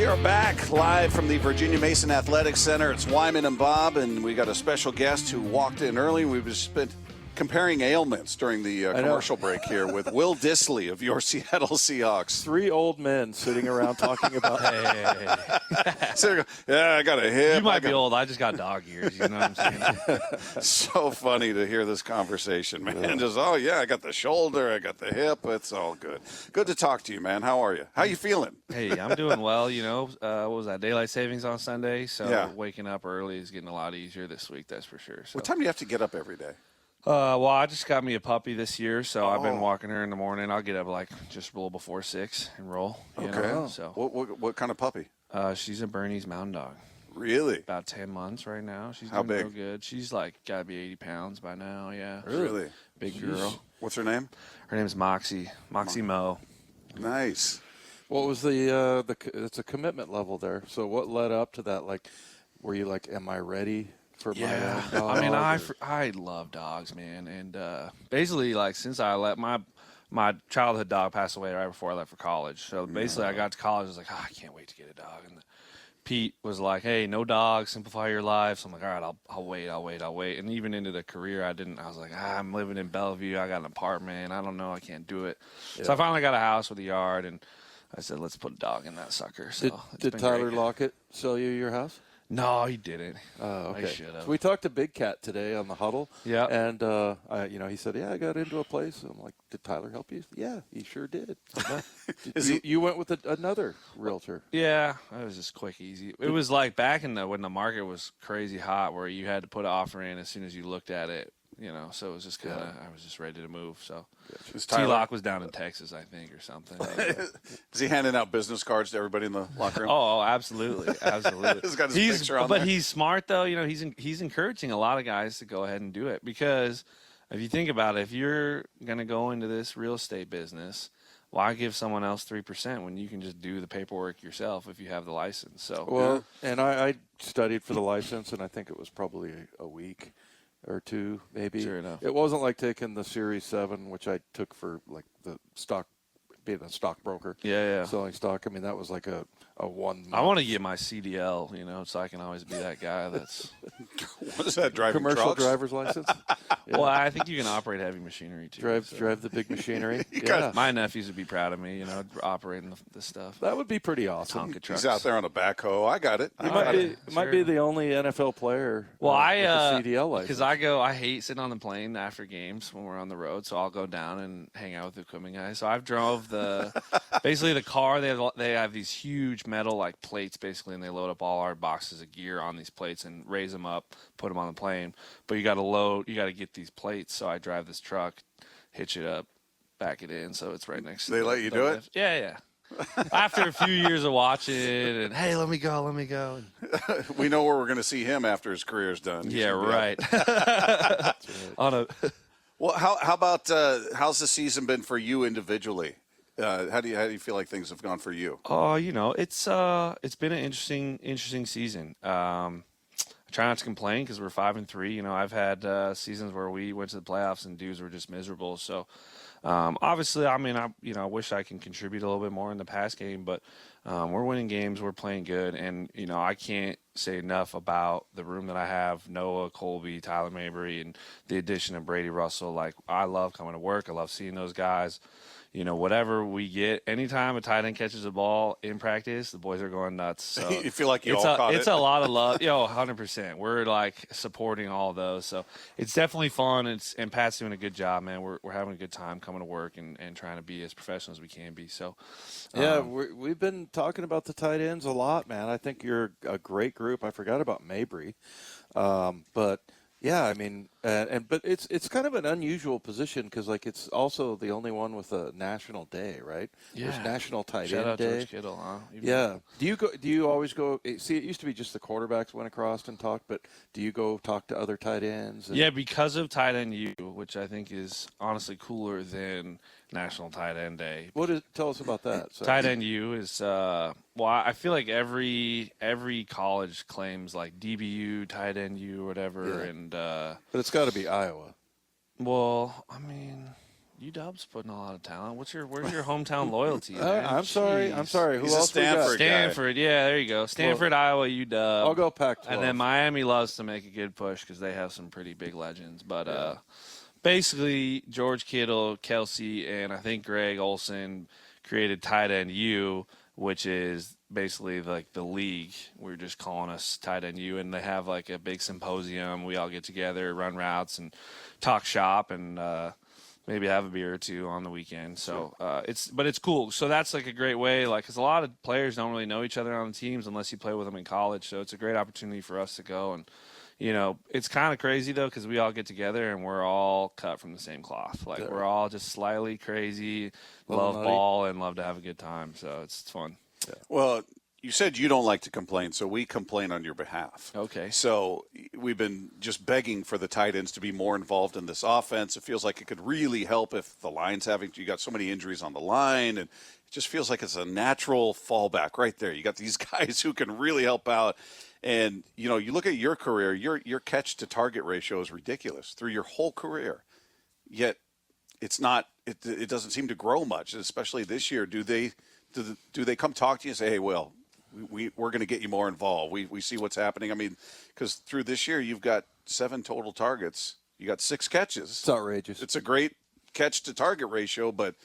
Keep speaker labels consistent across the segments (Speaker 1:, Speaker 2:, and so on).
Speaker 1: We are back live from the Virginia Mason Athletic Center. It's Wyman and Bob, and we got a special guest who walked in early. We've just been comparing ailments during the commercial break here with Will Dissly of your Seattle Seahawks.
Speaker 2: 3 old men sitting around talking about,
Speaker 1: So, yeah, I got a hip.
Speaker 3: You might be old. I just got dog ears. You know what I'm saying?
Speaker 1: So funny to hear this conversation, man. Just, oh, yeah, I got the shoulder, I got the hip. It's all good. Good to talk to you, man. How are you? How you feeling?
Speaker 3: Hey, I'm doing well. You know, what was that? Daylight savings on Sunday. So
Speaker 1: Yeah.
Speaker 3: waking up early is getting a lot easier this week. That's for sure. So.
Speaker 1: What time do you have to get up every day?
Speaker 3: Well, I just got me a puppy this year, so I've been walking her in the morning. I'll get up like just a little before 6 and roll. You know? So
Speaker 1: What kind of puppy?
Speaker 3: she's a Bernese Mountain Dog.
Speaker 1: Really?
Speaker 3: About 10 months right now. She's
Speaker 1: How
Speaker 3: doing
Speaker 1: big?
Speaker 3: real good. She's like got to be 80 pounds by now. Yeah.
Speaker 1: Really?
Speaker 3: Big girl.
Speaker 1: What's her name?
Speaker 3: Her name's Moxie. Moxie Mo.
Speaker 1: Nice.
Speaker 2: what was it's a commitment level there. So what led up to that? Like, were you like, am I ready for my own dog?
Speaker 3: I mean, I love dogs, man. And basically, like, since I let my childhood dog passed away right before I left for college. So basically, I got to college. I was like, I can't wait to get a dog. And Pete was like, hey, no dogs, simplify your life. So I'm like, all right, I'll wait. And even into the career, I was like, I'm living in Bellevue. I got an apartment. I don't know. I can't do it. Yeah. So I finally got a house with a yard, and I said, let's put a dog in that sucker. So
Speaker 2: did Tyler Lockett sell you your house?
Speaker 3: No, he didn't.
Speaker 2: Oh, okay.
Speaker 3: I should have.
Speaker 2: So we talked to Big Cat today on the huddle.
Speaker 3: Yeah.
Speaker 2: And, he said, yeah, I got into a place. I'm like, did Tyler help you? Yeah, he sure did. You went with another realtor.
Speaker 3: Yeah, it was just quick, easy. It was like back when the market was crazy hot, where you had to put an offer in as soon as you looked at it. You know, so it was just kind of, I was just ready to move. So T-Lock was down in Texas, I think, or something.
Speaker 1: Is he handing out business cards to everybody in the locker room?
Speaker 3: Oh, absolutely.
Speaker 1: He's got his picture on there.
Speaker 3: But he's smart, though. You know, he's encouraging a lot of guys to go ahead and do it, because if you think about it, if you're going to go into this real estate business, why give someone else 3% when you can just do the paperwork yourself if you have the license? So
Speaker 2: Well, and I studied for the license, and I think it was probably a week or 2, maybe.
Speaker 3: Sure enough.
Speaker 2: It wasn't like taking the Series 7, which I took for like the stock, being a stockbroker.
Speaker 3: Yeah.
Speaker 2: Selling stock. I mean, that was like a 1 month.
Speaker 3: I want to get my CDL, you know, so I can always be that guy that's
Speaker 1: What is that, driving
Speaker 2: commercial
Speaker 1: trucks?
Speaker 2: driver's license. Yeah.
Speaker 3: Well, I think you can operate heavy machinery too.
Speaker 2: Drive the big machinery.
Speaker 3: My nephews would be proud of me, you know, operating this stuff.
Speaker 2: That would be pretty awesome.
Speaker 3: Tonka trucks.
Speaker 1: He's out there on a backhoe. I got it.
Speaker 2: You might be the only NFL player.
Speaker 3: Well,
Speaker 2: with a CDL license.
Speaker 3: because I hate sitting on the plane after games when we're on the road, so I'll go down and hang out with the equipment guys. So I've drove basically the car. They have these huge metal like plates basically, and they load up all our boxes of gear on these plates and raise them up, put them on the plane. But you got to get these plates. So I drive this truck, hitch it up, back it in, so it's right next to
Speaker 1: They let you do it?
Speaker 3: Yeah. After a few years of watching, and hey, let me go.
Speaker 1: We know where we're going to see him after his career's done.
Speaker 3: Yeah, right.
Speaker 1: Well, how about how's the season been for you individually? How do you feel like things have gone for you?
Speaker 3: Oh, you know, it's been an interesting season. I try not to complain because we're 5-3. You know, I've had seasons where we went to the playoffs and dudes were just miserable. So obviously, I mean, I wish I can contribute a little bit more in the pass game, but we're winning games, we're playing good, and you know, I can't say enough about the room that I have: Noah, Colby, Tyler Mabry, and the addition of Brady Russell. Like, I love coming to work. I love seeing those guys. You know, whatever we get, anytime a tight end catches a ball in practice, the boys are going nuts. So
Speaker 1: you feel like you all caught it?
Speaker 3: It's a lot of love. 100%. We're like supporting all those. So it's definitely fun. And Pat's doing a good job, man. We're having a good time coming to work and trying to be as professional as we can be. So,
Speaker 2: we've been talking about the tight ends a lot, man. I think you're a great group. I forgot about Mabry. But yeah, I mean, but it's kind of an unusual position because like it's also the only one with a national day, right?
Speaker 3: Yeah.
Speaker 2: There's National Tight
Speaker 3: Shout
Speaker 2: End
Speaker 3: out
Speaker 2: Day.
Speaker 3: George Kittle, huh?
Speaker 2: Yeah. Do you always go? See, it used to be just the quarterbacks went across and talked, but do you go talk to other tight ends?
Speaker 3: Yeah, because of Tight End U, which I think is honestly cooler than National Tight End Day.
Speaker 2: Tell us about that. So.
Speaker 3: Tight End U is I feel like every college claims like DBU, Tight End U, or whatever, and
Speaker 2: but it's got to be Iowa.
Speaker 3: Well, I mean, UW's putting a lot of talent. Where's your hometown loyalty?
Speaker 2: I'm sorry. Who
Speaker 1: He's a
Speaker 2: else we got?
Speaker 1: Stanford guy.
Speaker 3: Stanford. Yeah, there you go. Stanford, Iowa, UW.
Speaker 2: I'll go Pac-12.
Speaker 3: And then Miami loves to make a good push because they have some pretty big legends. But basically, George Kittle, Kelsey, and I think Greg Olson created Tight End U, which is basically like the league. We're just calling us Tight End U, and they have like a big symposium. We all get together, run routes, and talk shop, and maybe have a beer or two on the weekend. So it's cool. So that's like a great way, like, because a lot of players don't really know each other on the teams unless you play with them in college. So it's a great opportunity for us to go. And it's kind of crazy though, because we all get together and we're all cut from the same cloth. Like we're all just slightly crazy, love ball, and love to have a good time. So it's fun.
Speaker 1: Yeah. Well, you said you don't like to complain, so we complain on your behalf.
Speaker 3: Okay.
Speaker 1: So we've been just begging for the tight ends to be more involved in this offense. It feels like it could really help if the line's you got so many injuries on the line, and it just feels like it's a natural fallback right there. You got these guys who can really help out. And, you look at your career, your catch-to-target ratio is ridiculous through your whole career. Yet it's not – it doesn't seem to grow much, especially this year. Do they come talk to you and say, hey, well, we're going to get you more involved. We see what's happening. I mean, because through this year you've got 7 total targets. You got 6 catches.
Speaker 2: It's outrageous.
Speaker 1: It's a great catch-to-target ratio, but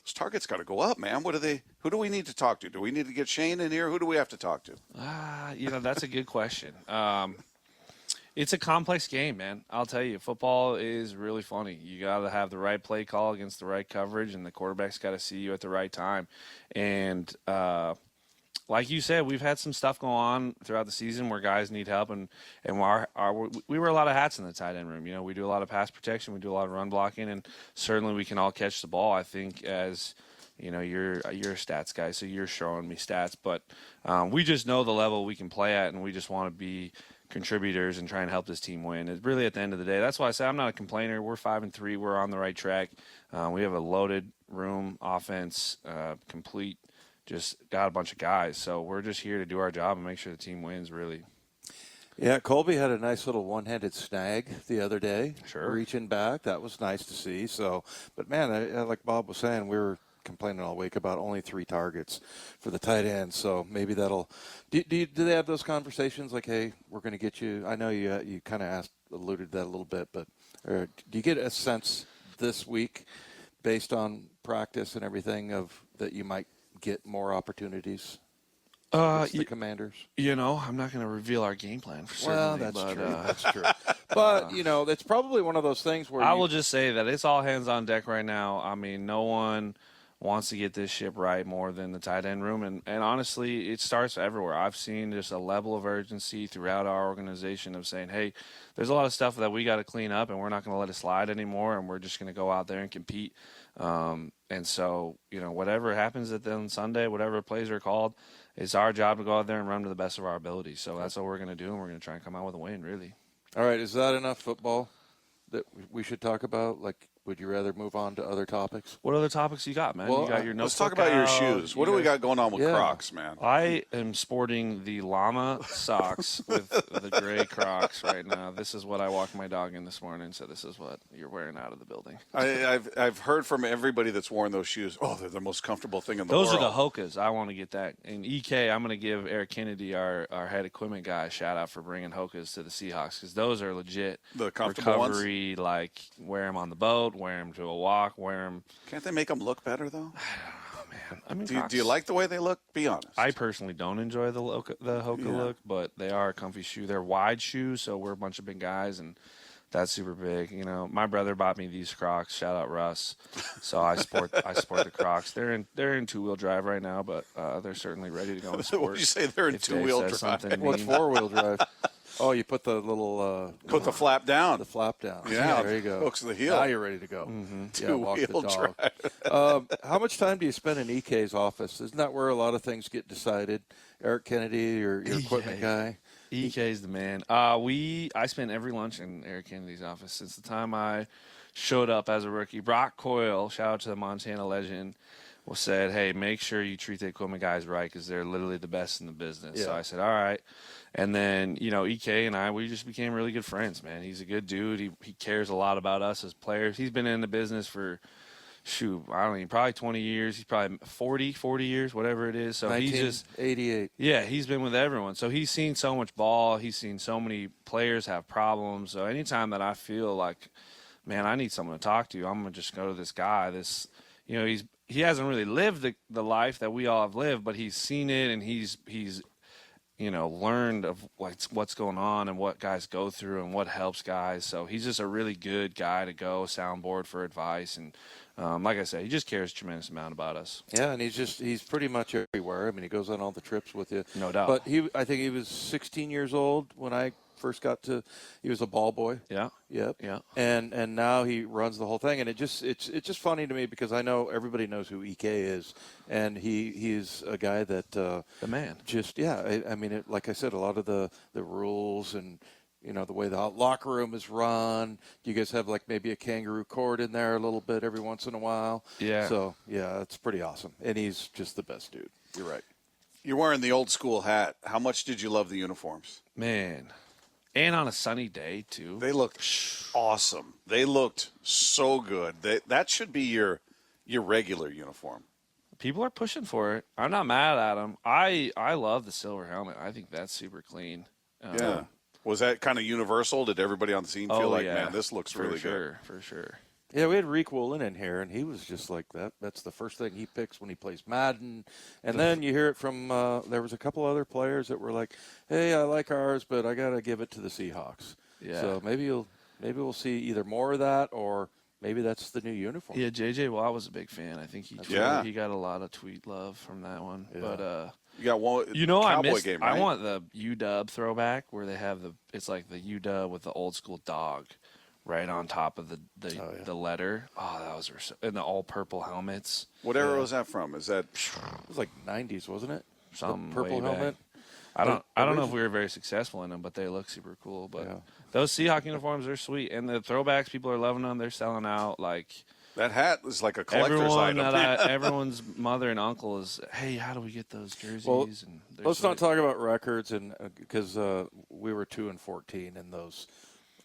Speaker 1: those targets got to go up, man. Who do we need to talk to? Do we need to get Shane in here? Who do we have to talk to?
Speaker 3: That's a good question. It's a complex game, man. I'll tell you, football is really funny. You got to have the right play call against the right coverage, and the quarterback's got to see you at the right time. And like you said, we've had some stuff go on throughout the season where guys need help, and we wear a lot of hats in the tight end room. We do a lot of pass protection, we do a lot of run blocking, and certainly we can all catch the ball. I think as you're a stats guy, so you're showing me stats, but we just know the level we can play at, and we just want to be contributors and try and help this team win. It's really at the end of the day. That's why I say I'm not a complainer. We're 5-3. We're on the right track. We have a loaded room, offense, complete. Just got a bunch of guys, so we're just here to do our job and make sure the team wins, really.
Speaker 2: Yeah, Colby had a nice little one-handed snag the other day.
Speaker 3: Sure.
Speaker 2: Reaching back. That was nice to see. So, but, man, like Bob was saying, we were complaining all week about only 3 targets for the tight end. So maybe that'll do they have those conversations like, hey, we're going to get you? I know you kind of alluded to that a little bit, but do you get a sense this week based on practice and everything that you might get more opportunities? The Commanders.
Speaker 3: I'm not going to reveal our game plan for certain.
Speaker 2: Well, that's true. That's true. But it's probably one of those things where
Speaker 3: I will just say that it's all hands on deck right now. I mean, no one wants to get this ship right more than the tight end room, and honestly, it starts everywhere. I've seen just a level of urgency throughout our organization of saying, hey, there's a lot of stuff that we got to clean up, and we're not going to let it slide anymore, and we're just going to go out there and compete. And so, whatever happens on Sunday, whatever plays are called, it's our job to go out there and run to the best of our ability. So that's what we're going to do, and we're going to try and come out with a win, really.
Speaker 2: All right, is that enough football that we should talk about? Like, would you rather move on to other topics?
Speaker 3: What other topics you got, man?
Speaker 2: Well,
Speaker 3: you got your
Speaker 1: let's talk about your shoes. What do we got going on with Crocs, man?
Speaker 3: I am sporting the llama socks with the gray Crocs right now. This is what I walked my dog in this morning, so this is what you're wearing out of the building.
Speaker 1: I've heard from everybody that's worn those shoes, they're the most comfortable thing in the world.
Speaker 3: Those are the Hokas. I want to get that. And EK, I'm going to give Eric Kennedy, our head equipment guy, a shout-out for bringing Hokas to the Seahawks because those are legit.
Speaker 1: The comfortable
Speaker 3: recovery,
Speaker 1: ones?
Speaker 3: Like wear them on the boat, wear them to a walk, wear them.
Speaker 1: Can't they make them look better, though?
Speaker 3: I don't know, man. I mean,
Speaker 1: do you like the way they look? Be honest.
Speaker 3: I personally don't enjoy the Hoka look, but they are a comfy shoe. They're wide shoes, so we're a bunch of big guys, and that's super big. My brother bought me these Crocs. Shout out Russ. So I sport the Crocs. They're in 2-wheel drive right now, but they're certainly ready to go in sport.
Speaker 1: What did you say? They're in 2-wheel drive.
Speaker 2: What's 4-wheel drive? Oh, you put the little
Speaker 1: put the flap down.
Speaker 2: The flap down.
Speaker 1: Yeah,
Speaker 2: there you go.
Speaker 1: Hooks the heel.
Speaker 2: Now you're ready to go.
Speaker 3: Mm-hmm.
Speaker 2: Yeah, walk the
Speaker 1: 2-wheel
Speaker 2: dog. How much time do you spend in EK's office? Isn't that where a lot of things get decided? Eric Kennedy, your equipment guy.
Speaker 3: EK's the man. I spent every lunch in Eric Kennedy's office since the time I showed up as a rookie. Brock Coyle, shout out to the Montana legend, said, hey, make sure you treat the equipment guys right because they're literally the best in the business.
Speaker 2: Yeah.
Speaker 3: So I said, all right. And then, EK and I, we just became really good friends, man. He's a good dude. He cares a lot about us as players. He's been in the business for, I don't know, probably 20 years. He's probably 40 years, whatever it is. So he's just
Speaker 2: 1988.
Speaker 3: Yeah, he's been with everyone. So he's seen so much ball. He's seen so many players have problems. So anytime that I feel like, man, I need someone to talk to, I'm going to just go to this guy. He hasn't really lived the life that we all have lived, but he's seen it, and he's learned of what's going on and what guys go through and what helps guys. So he's just a really good guy to go soundboard for advice. And like I said, he just cares a tremendous amount about us.
Speaker 2: Yeah, and he's pretty much everywhere. I mean, he goes on all the trips with you.
Speaker 3: No doubt.
Speaker 2: But I think he was 16 years old when I first got to. He was a ball boy.
Speaker 3: Yeah.
Speaker 2: Yep.
Speaker 3: Yeah.
Speaker 2: And now he runs the whole thing, and it's just funny to me because I know everybody knows who EK is, and he's a guy that
Speaker 3: The man.
Speaker 2: Just I mean, like I said, a lot of the rules and the way the locker room is run. You guys have like maybe a kangaroo court in there a little bit every once in a while.
Speaker 3: Yeah.
Speaker 2: So yeah, it's pretty awesome, and he's just the best dude. You're right.
Speaker 1: You're wearing the old school hat. How much did you love the uniforms?
Speaker 3: Man. And on a sunny day, too.
Speaker 1: They looked awesome. They looked so good. That should be your regular uniform.
Speaker 3: People are pushing for it. I'm not mad at them. I love the silver helmet. I think that's super clean.
Speaker 1: Yeah. Was that kind of universal? Did everybody on the scene feel like,
Speaker 3: yeah.
Speaker 1: man, this looks really good?
Speaker 3: For sure.
Speaker 2: Yeah, we had Reek Woolen in here, and he was just like that. That's the first thing he picks when he plays Madden. And then you hear it from there was a couple other players that were like, hey, I like ours, but I got to give it to the Seahawks.
Speaker 3: Yeah.
Speaker 2: So maybe we'll see either more of that or maybe that's the new uniform.
Speaker 3: Yeah, J.J. Watt was a big fan. I think he got a lot of tweet love from that one.
Speaker 2: Yeah.
Speaker 3: But
Speaker 1: you got one
Speaker 3: Cowboy
Speaker 1: game, right?
Speaker 3: I want the UW throwback where they have it's like the UW with the old school dog right on top of the letter. Oh, that was and the all purple helmets.
Speaker 1: What era was that from? Is that
Speaker 2: It was like 90s, wasn't it?
Speaker 3: Some
Speaker 2: The purple
Speaker 3: way back.
Speaker 2: helmet.
Speaker 3: I don't know if we were very successful in them, but they look super cool. But those Seahawks uniforms are sweet, and the throwbacks, people are loving them. They're selling out. Like
Speaker 1: that hat is like a collector's item.
Speaker 3: Everyone's mother and uncle is, hey, how do we get those jerseys?
Speaker 2: Well,
Speaker 3: and
Speaker 2: let's not talk about records, and because we were 2-14 in those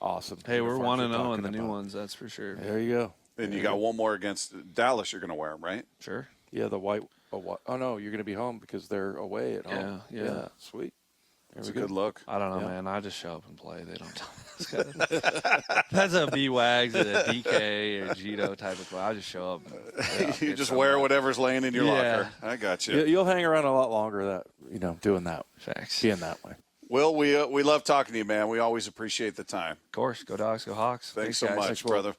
Speaker 2: awesome.
Speaker 3: Hey, we're 1-0 in the
Speaker 2: new
Speaker 3: new ones. That's for sure.
Speaker 2: There you go.
Speaker 1: And you got one more against Dallas. You're going to wear them, right?
Speaker 3: Sure.
Speaker 2: Yeah, the white. Oh no, you're going to be home because they're away at home.
Speaker 3: Yeah.
Speaker 2: Sweet.
Speaker 1: It's a good look.
Speaker 3: I don't know, man. I just show up and play. They don't tell me. That's a B-Wags and a DK or Gito type of play. I just show up.
Speaker 1: You just wear whatever's laying in your locker. I got you.
Speaker 2: You'll hang around a lot longer doing that.
Speaker 3: Facts.
Speaker 2: Being that way.
Speaker 1: Will, we love talking to you, man. We always appreciate the time.
Speaker 3: Of course. Go Dogs, go Hawks.
Speaker 1: Thanks so
Speaker 3: guys.
Speaker 1: much,
Speaker 2: Thanks, Will.
Speaker 1: brother.